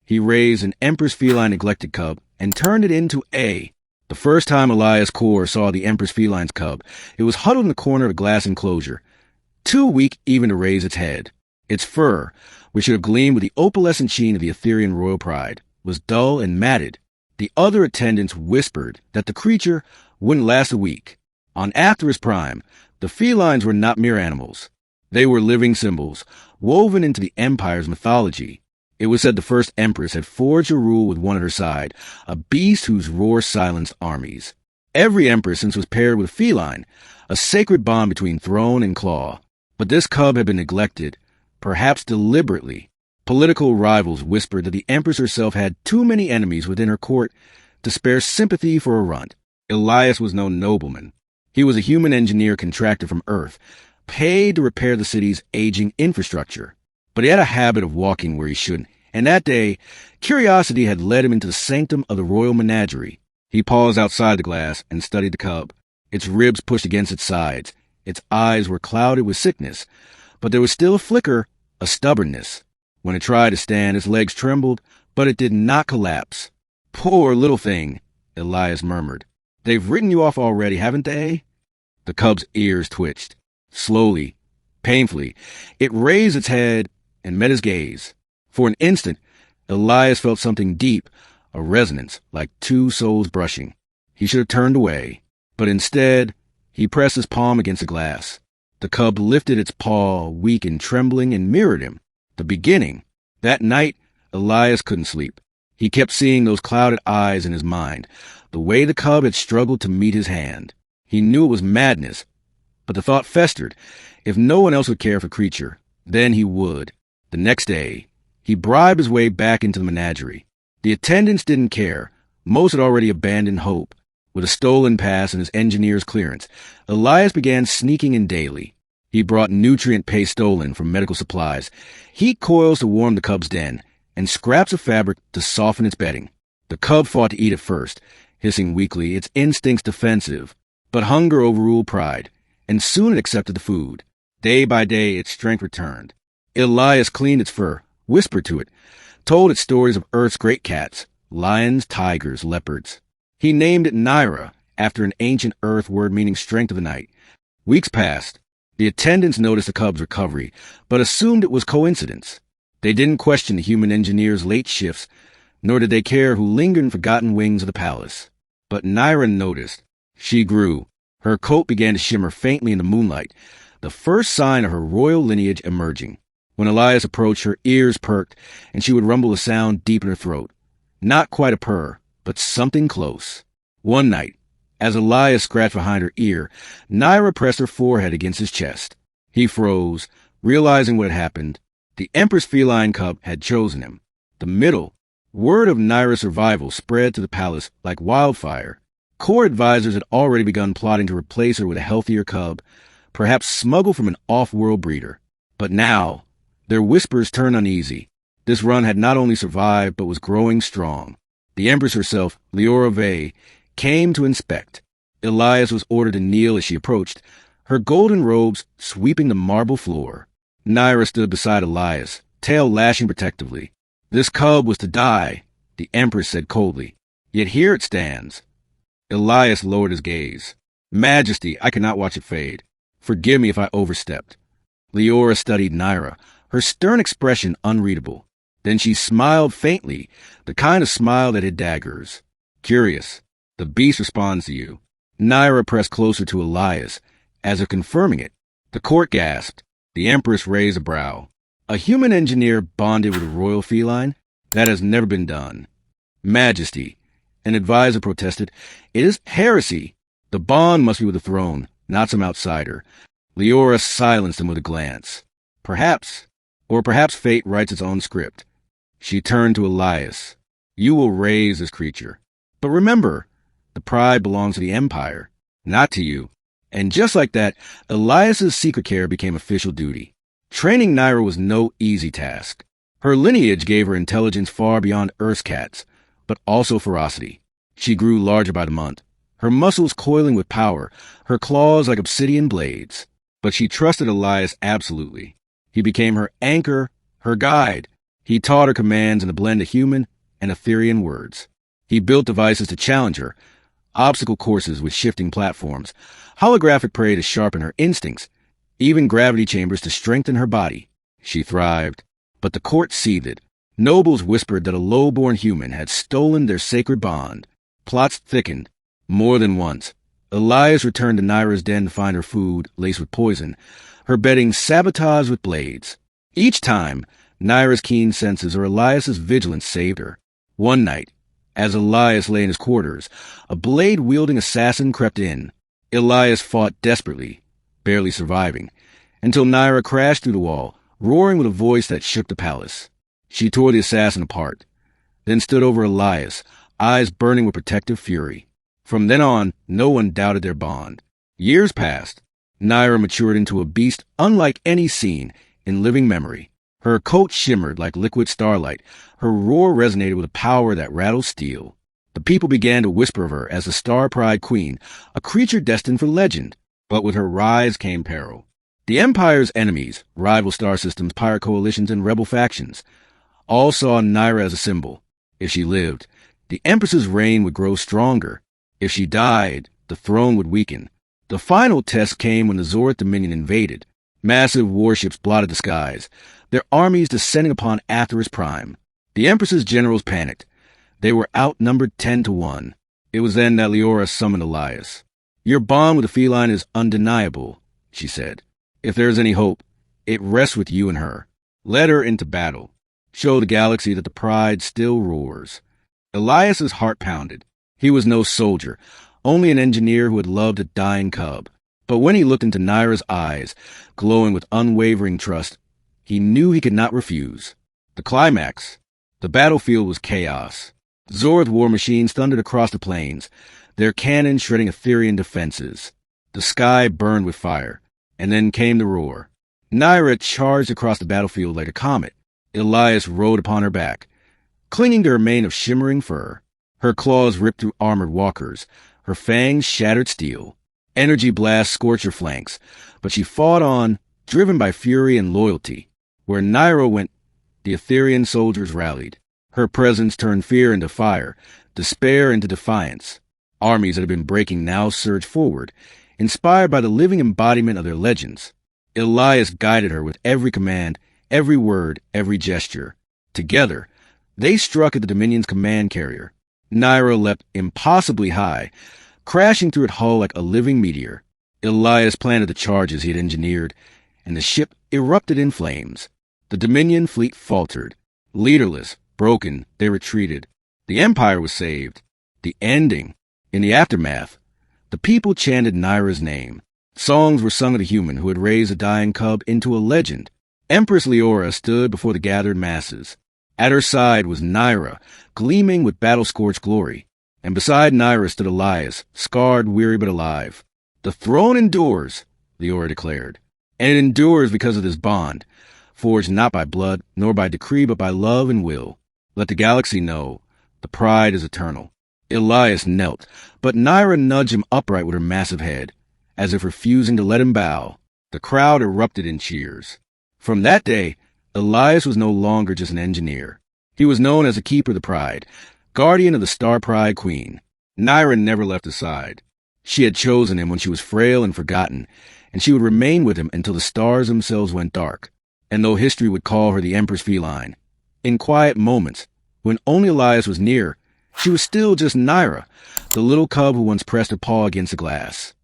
He raised an Empress Feline neglected cub and turned it into A. The first time Elias Core saw the Empress Feline's cub, it was huddled in the corner of a glass enclosure, too weak even to raise its head. Its fur, which should have gleamed with the opalescent sheen of the Etherean royal pride, was dull and matted. The other attendants whispered that the creature wouldn't last a week. On After's prime, the felines were not mere animals. They were living symbols, woven into the Empire's mythology. It was said the first Empress had forged a rule with one at her side, a beast whose roar silenced armies. Every Empress since was paired with a feline, a sacred bond between throne and claw. But this cub had been neglected, perhaps deliberately. Political rivals whispered that the Empress herself had too many enemies within her court to spare sympathy for a runt. Elias was no nobleman. He was a human engineer contracted from Earth, paid to repair the city's aging infrastructure. But he had a habit of walking where he shouldn't, and that day, curiosity had led him into the sanctum of the royal menagerie. He paused outside the glass and studied the cub. Its ribs pushed against its sides. Its eyes were clouded with sickness, but there was still a flicker, a stubbornness. When it tried to stand, its legs trembled, but it did not collapse. "Poor little thing," Elias murmured. "They've written you off already, haven't they?" The cub's ears twitched. Slowly, painfully, it raised its head and met his gaze. For an instant, Elias felt something deep, a resonance, like two souls brushing. He should have turned away, but instead, he pressed his palm against the glass. The cub lifted its paw, weak and trembling, and mirrored him. The beginning. That night, Elias couldn't sleep. He kept seeing those clouded eyes in his mind, the way the cub had struggled to meet his hand. He knew it was madness, but the thought festered. If no one else would care for creature, then he would. The next day, he bribed his way back into the menagerie. The attendants didn't care. Most had already abandoned hope. With a stolen pass and his engineer's clearance, Elias began sneaking in daily. He brought nutrient paste stolen from medical supplies, heat coils to warm the cub's den, and scraps of fabric to soften its bedding. The cub fought to eat at first, hissing weakly, its instincts defensive. But hunger overruled pride, and soon it accepted the food. Day by day, its strength returned. Elias cleaned its fur, whispered to it, told it stories of Earth's great cats, lions, tigers, leopards. He named it Naira, after an ancient Earth word meaning strength of the night. Weeks passed. The attendants noticed the cub's recovery, but assumed it was coincidence. They didn't question the human engineer's late shifts, nor did they care who lingered in forgotten wings of the palace. But Naira noticed. She grew. Her coat began to shimmer faintly in the moonlight, the first sign of her royal lineage emerging. When Elias approached, her ears perked, and she would rumble a sound deep in her throat. Not quite a purr, but something close. One night, as Elias scratched behind her ear, Naira pressed her forehead against his chest. He froze, realizing what had happened. The Empress Feline cub had chosen him. The middle. Word of Naira's survival spread to the palace like wildfire. Core advisors had already begun plotting to replace her with a healthier cub, perhaps smuggled from an off-world breeder. But now, their whispers turned uneasy. This run had not only survived, but was growing strong. The Empress herself, Leora Vey, came to inspect. Elias was ordered to kneel as she approached, her golden robes sweeping the marble floor. Naira stood beside Elias, tail lashing protectively. This cub was to die, the Empress said coldly. Yet here it stands. Elias lowered his gaze. Majesty, I cannot watch it fade. Forgive me if I overstepped. Leora studied Naira, her stern expression unreadable. Then she smiled faintly, the kind of smile that hid daggers. Curious. The beast responds to you. Naira pressed closer to Elias, as if confirming it. The court gasped. The Empress raised a brow. A human engineer bonded with a royal feline? That has never been done. Majesty, an advisor protested, it is heresy. The bond must be with the throne, not some outsider. Leora silenced him with a glance. Perhaps, or perhaps fate writes its own script. She turned to Elias. You will raise this creature. But remember, the pride belongs to the Empire, not to you. And just like that, Elias's secret care became official duty. Training Naira was no easy task. Her lineage gave her intelligence far beyond Earth's cats, but also ferocity. She grew larger by the month, her muscles coiling with power, her claws like obsidian blades. But she trusted Elias absolutely. He became her anchor, her guide. He taught her commands in a blend of human and Etherian words. He built devices to challenge her, obstacle courses with shifting platforms, holographic prey to sharpen her instincts, even gravity chambers to strengthen her body. She thrived, but the court seethed. Nobles whispered that a low-born human had stolen their sacred bond. Plots thickened. More than once, Elias returned to Naira's den to find her food laced with poison, her bedding sabotaged with blades. Each time, Naira's keen senses or Elias's vigilance saved her. One night, as Elias lay in his quarters, a blade-wielding assassin crept in. Elias fought desperately, barely surviving, until Naira crashed through the wall, roaring with a voice that shook the palace. She tore the assassin apart, then stood over Elias, eyes burning with protective fury. From then on, no one doubted their bond. Years passed. Naira matured into a beast unlike any seen in living memory. Her coat shimmered like liquid starlight. Her roar resonated with a power that rattled steel. The people began to whisper of her as the star-pride queen, a creature destined for legend. But with her rise came peril. The Empire's enemies, rival star systems, pirate coalitions, and rebel factions, all saw Naira as a symbol. If she lived, the Empress's reign would grow stronger. If she died, the throne would weaken. The final test came when the Zorth Dominion invaded. Massive warships blotted the skies, their armies descending upon Atheris Prime. The Empress's generals panicked. They were outnumbered 10-1. It was then that Leora summoned Elias. "Your bond with the feline is undeniable," she said. "If there is any hope, it rests with you and her. Let her into battle. Show the galaxy that the pride still roars." Elias's heart pounded. He was no soldier, only an engineer who had loved a dying cub. But when he looked into Naira's eyes, glowing with unwavering trust, he knew he could not refuse. The climax. The battlefield was chaos. Zorth war machines thundered across the plains, their cannons shredding Etherian defenses. The sky burned with fire, and then came the roar. Naira charged across the battlefield like a comet. Elias rode upon her back, clinging to her mane of shimmering fur. Her claws ripped through armored walkers. Her fangs shattered steel. Energy blasts scorched her flanks, but she fought on, driven by fury and loyalty. Where Naira went, the Etherian soldiers rallied. Her presence turned fear into fire, despair into defiance. Armies that had been breaking now surged forward, inspired by the living embodiment of their legends. Elias guided her with every command, every word, every gesture. Together, they struck at the Dominion's command carrier. Naira leapt impossibly high, crashing through its hull like a living meteor. Elias planted the charges he had engineered, and the ship erupted in flames. The Dominion fleet faltered. Leaderless, broken, they retreated. The Empire was saved. The ending. In the aftermath, the people chanted Naira's name. Songs were sung of the human who had raised a dying cub into a legend. Empress Leora stood before the gathered masses. At her side was Naira, gleaming with battle-scorched glory. And beside Naira stood Elias, scarred, weary, but alive. "The throne endures," Leora declared. "And it endures because of this bond, forged not by blood, nor by decree, but by love and will. Let the galaxy know, the pride is eternal." Elias knelt, but Naira nudged him upright with her massive head, as if refusing to let him bow. The crowd erupted in cheers. From that day, Elias was no longer just an engineer. He was known as a keeper of the pride, guardian of the Star Pride Queen. Naira never left his side. She had chosen him when she was frail and forgotten, and she would remain with him until the stars themselves went dark. And though history would call her the Empress Feline, in quiet moments, when only Elias was near, she was still just Naira, the little cub who once pressed her paw against the glass.